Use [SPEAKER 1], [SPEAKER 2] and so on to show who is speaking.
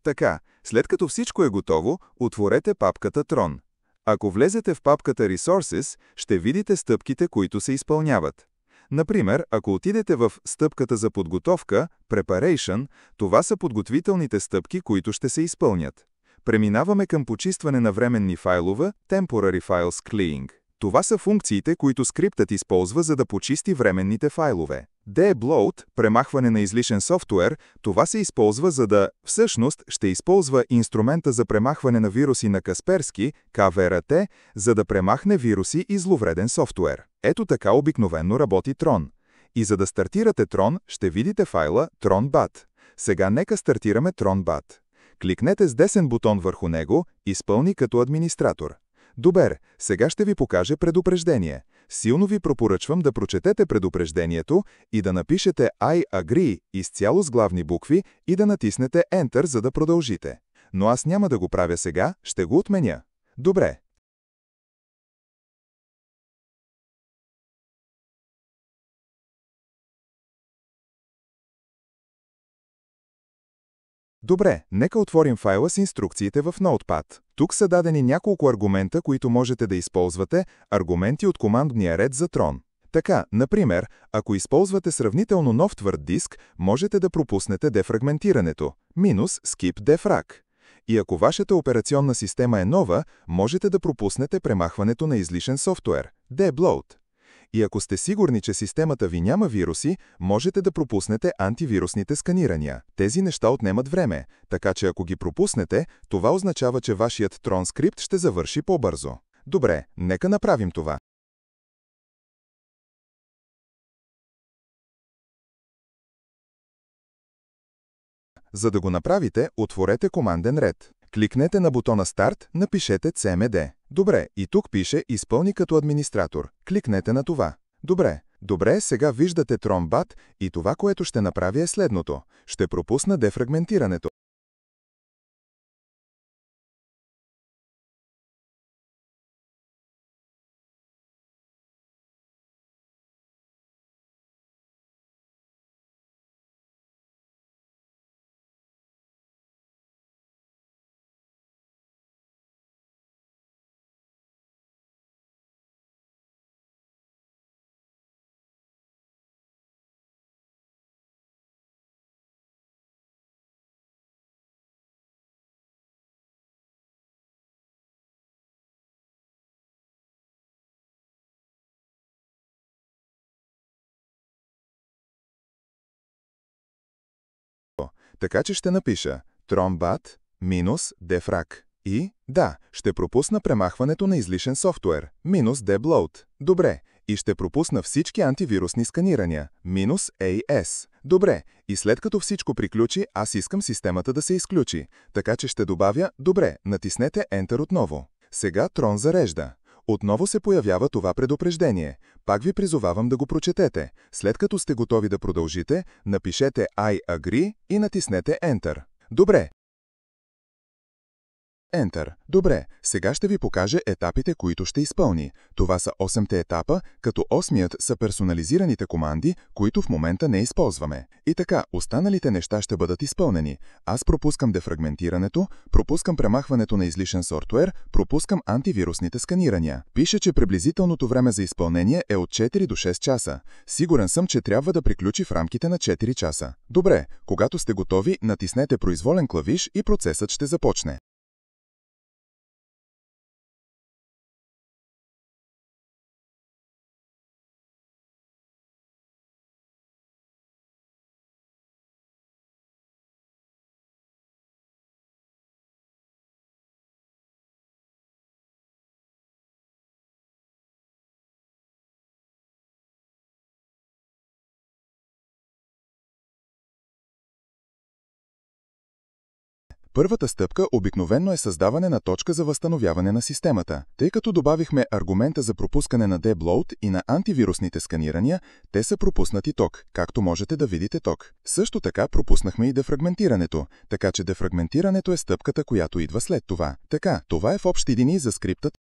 [SPEAKER 1] Така, след като всичко е готово, отворете папката Tron. Ако влезете в папката Resources, ще видите стъпките, които се изпълняват. Например, ако отидете в стъпката за подготовка, Preparation, това са подготвителните стъпки, които ще се изпълнят. Преминаваме към почистване на временни файлове, Temporary Files Cleaning. Това са функциите, които скриптът използва, за да почисти временните файлове. Debloat, премахване на излишен софтуер, това се използва всъщност ще използва инструмента за премахване на вируси на Касперски, KVRT, за да премахне вируси и зловреден софтуер. Ето така обикновено работи Tron. И за да стартирате Tron, ще видите файла tron.bat. Сега нека стартираме tron.bat. Кликнете с десен бутон върху него, изпълни като администратор. Добре, сега ще ви покажа предупреждение. Силно ви препоръчвам да прочетете предупреждението и да напишете I agree изцяло с главни букви и да натиснете Enter, за да продължите. Но аз няма да го правя сега, ще го отменя. Добре. Добре, нека отворим файла с инструкциите в Notepad. Тук са дадени няколко аргумента, които можете да използвате, аргументи от командния ред за Tron. Така, например, ако използвате сравнително нов твърд диск, можете да пропуснете дефрагментирането, -skip defrag. И ако вашата операционна система е нова, можете да пропуснете премахването на излишен софтуер, debloat. И ако сте сигурни, че системата ви няма вируси, можете да пропуснете антивирусните сканирания. Тези неща отнемат време, така че ако ги пропуснете, това означава, че вашият Tron скрипт ще завърши по-бързо. Добре, нека направим това. За да го направите, отворете команден ред. Кликнете на бутона Start, напишете CMD. Добре, и тук пише Изпълни като администратор. Кликнете на това. Добре, сега виждате Tron.bat и това, което ще направя е следното. Ще пропусна дефрагментирането. Така че ще напиша Tron.bat -defrag. И, да, ще пропусна премахването на излишен софтуер, -debloat. Добре, и ще пропусна всички антивирусни сканирания, -AS. Добре, и след като всичко приключи, аз искам системата да се изключи. Така че ще добавя, добре, натиснете Enter отново. Сега Tron зарежда. Отново се появява това предупреждение. Пак ви призовавам да го прочетете. След като сте готови да продължите, напишете I agree и натиснете Enter. Добре. Enter. Добре, сега ще ви покажа етапите, които ще изпълни. Това са 8-те етапа, като 8-ият са персонализираните команди, които в момента не използваме. И така, останалите неща ще бъдат изпълнени. Аз пропускам дефрагментирането, пропускам премахването на излишен софтуер, пропускам антивирусните сканирания. Пише, че приблизителното време за изпълнение е от 4 до 6 часа. Сигурен съм, че трябва да приключи в рамките на 4 часа. Добре, когато сте готови, натиснете произволен клавиш и процесът ще започне. Първата стъпка обикновено е създаване на точка за възстановяване на системата. Тъй като добавихме аргумента за пропускане на debloat и на антивирусните сканирания, те са пропуснати тук, както можете да видите тук. Също така пропуснахме и дефрагментирането, така че дефрагментирането е стъпката, която идва след това. Така, това е в общи линии за скриптът.